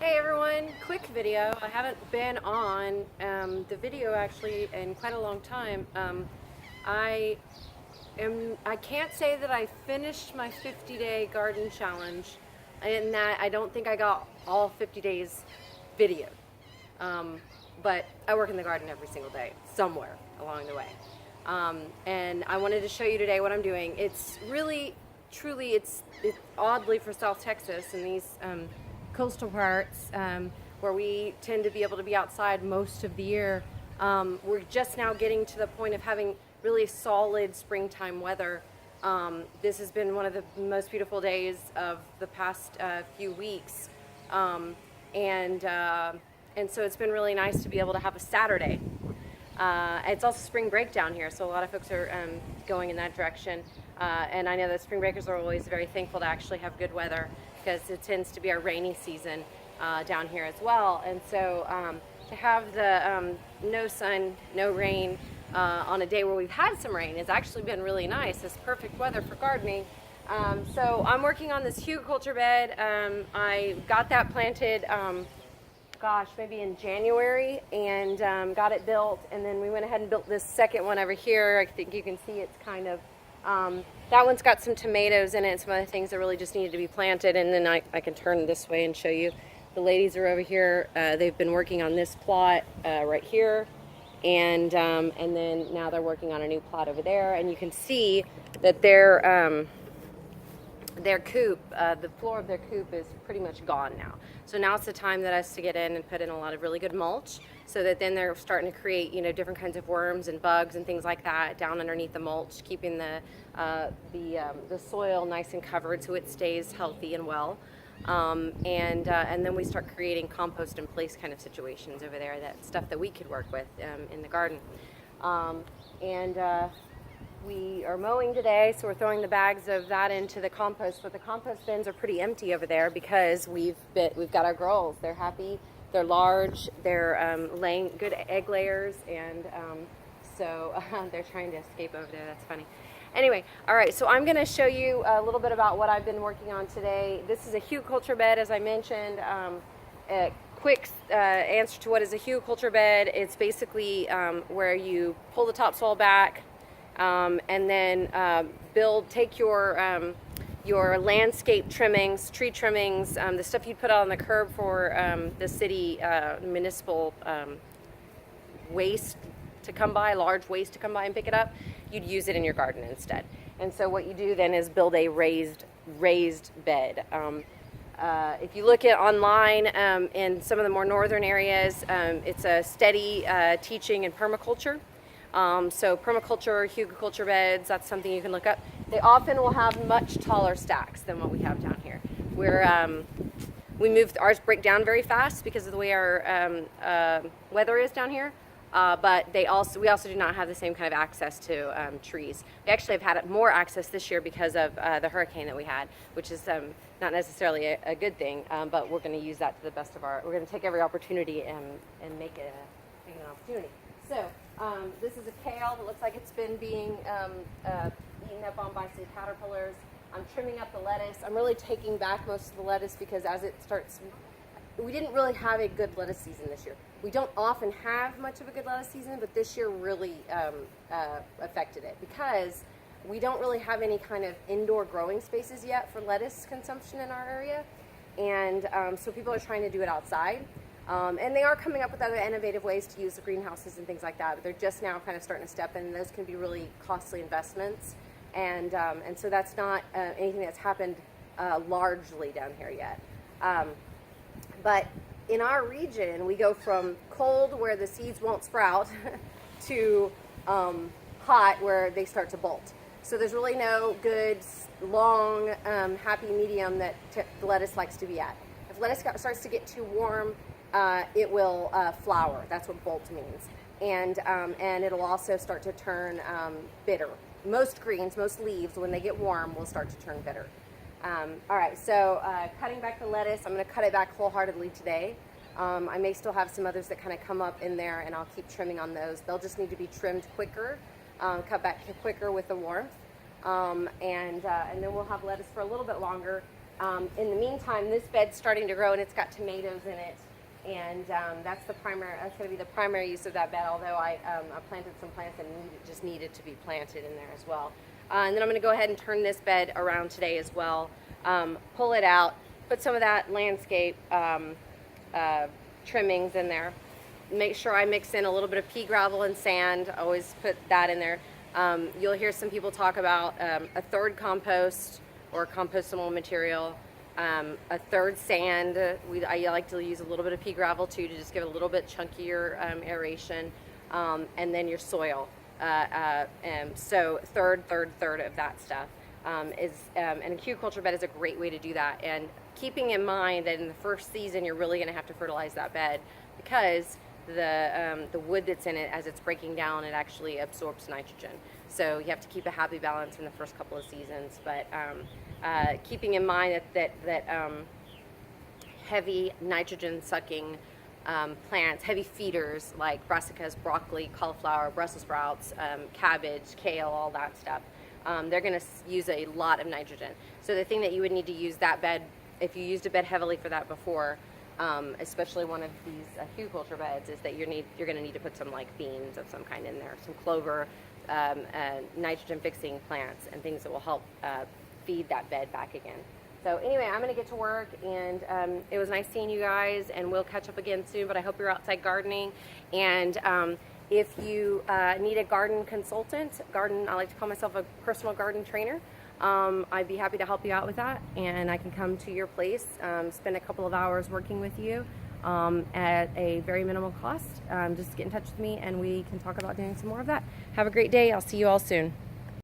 Hey everyone, quick video. I haven't been on the video actually in quite a long time. I can't say that I finished my 50-day garden challenge, and that I don't think I got all 50 days videoed. But I work in the garden every single day, somewhere along the way. And I wanted to show you today what I'm doing. It's really, truly, it's oddly for South Texas and these coastal parts where we tend to be able to be outside most of the year. We're just now getting to the point of having really solid springtime weather. This has been one of the most beautiful days of the past few weeks. And so it's been really nice to be able to have a Saturday. It's also spring break down here, so a lot of folks are going in that direction. And I know that spring breakers are always very thankful to actually have good weather, because it tends to be our rainy season down here as well. And so to have the no sun, no rain on a day where we've had some rain has actually been really nice. It's perfect weather for gardening. So I'm working on this hugelkultur bed. I got that planted maybe in January, and got it built, and then we went ahead and built this second one over here. I think you can see it's kind of that one's got some tomatoes in it and some other things that really just needed to be planted. And then I can turn this way and show you. The ladies are over here. They've been working on this plot right here, and then now they're working on a new plot over there. And you can see that their coop, the floor of their coop is pretty much gone now. So now it's the time that us to get in and put in a lot of really good mulch, so that then they're starting to create, different kinds of worms and bugs and things like that down underneath the mulch, keeping the soil nice and covered so it stays healthy and well. And then we start creating compost in place kind of situations over there, that stuff that we could work with in the garden. We are mowing today, so we're throwing the bags of that into the compost. But the compost bins are pretty empty over there because we've got our girls. They're happy. They're large. They're laying good egg layers, and so they're trying to escape over there. That's funny. Anyway, all right. So I'm going to show you a little bit about what I've been working on today. This is a hugelkultur bed, as I mentioned. A quick answer to what is a hugelkultur bed. It's basically where you pull the topsoil back. And then take your landscape trimmings, tree trimmings, the stuff you'd put out on the curb for the city municipal waste to come by, large waste to come by and pick it up. You'd use it in your garden instead. And so what you do then is build a raised bed. If you look at online in some of the more northern areas, it's a steady teaching in permaculture. So permaculture, hugelkultur beds, that's something you can look up. They often will have much taller stacks than what we have down here. Ours break down very fast because of the way our weather is down here. But we also do not have the same kind of access to trees. We actually have had more access this year because of the hurricane that we had, which is not necessarily a good thing, but we're going to use that to the best of we're going to take every opportunity and make it an opportunity. So this is a kale that looks like it's been being eaten up on by some caterpillars. I'm trimming up the lettuce. I'm really taking back most of the lettuce because as it starts, we didn't really have a good lettuce season this year. We don't often have much of a good lettuce season, but this year really affected it because we don't really have any kind of indoor growing spaces yet for lettuce consumption in our area. And so people are trying to do it outside. And they are coming up with other innovative ways to use the greenhouses and things like that, but they're just now kind of starting to step in, and those can be really costly investments. And so that's not anything that's happened largely down here yet. But in our region, we go from cold, where the seeds won't sprout, to hot, where they start to bolt. So there's really no good, long, happy medium that the lettuce likes to be at. If lettuce starts to get too warm, it will flower. That's what bolt means. And it'll also start to turn bitter. Most greens, most leaves, when they get warm, will start to turn bitter. All right, so cutting back the lettuce, I'm going to cut it back wholeheartedly today. I may still have some others that kind of come up in there, and I'll keep trimming on those. They'll just need to be trimmed quicker, cut back quicker with the warmth. And then we'll have lettuce for a little bit longer. In the meantime, this bed's starting to grow and it's got tomatoes in it. And that's going to be the primary use of that bed, although I planted some plants and just needed to be planted in there as well. And then I'm going to go ahead and turn this bed around today as well. Pull it out, put some of that landscape trimmings in there. Make sure I mix in a little bit of pea gravel and sand. Always put that in there. You'll hear some people talk about a third compost or compostable material, a third sand. I like to use a little bit of pea gravel too to just give it a little bit chunkier aeration, and then your soil. So third of that stuff and a Q-culture bed is a great way to do that. And keeping in mind that in the first season you're really going to have to fertilize that bed because the wood that's in it, as it's breaking down, it actually absorbs nitrogen. So you have to keep a happy balance in the first couple of seasons. But keeping in mind that heavy nitrogen sucking plants, heavy feeders like brassicas, broccoli, cauliflower, Brussels sprouts, cabbage, kale, all that stuff, they're going to use a lot of nitrogen. So the thing that you would need to use that bed, if you used a bed heavily for that before, especially one of these Q-culture beds, is that you're going to need to put some like beans of some kind in there, some clover, nitrogen fixing plants and things that will help feed that bed back again. So anyway, I'm going to get to work, and it was nice seeing you guys, and we'll catch up again soon, but I hope you're outside gardening. And if you need a garden consultant, I like to call myself a personal garden trainer, I'd be happy to help you out with that, and I can come to your place, spend a couple of hours working with you at a very minimal cost. Just get in touch with me and we can talk about doing some more of that. Have a great day. I'll see you all soon.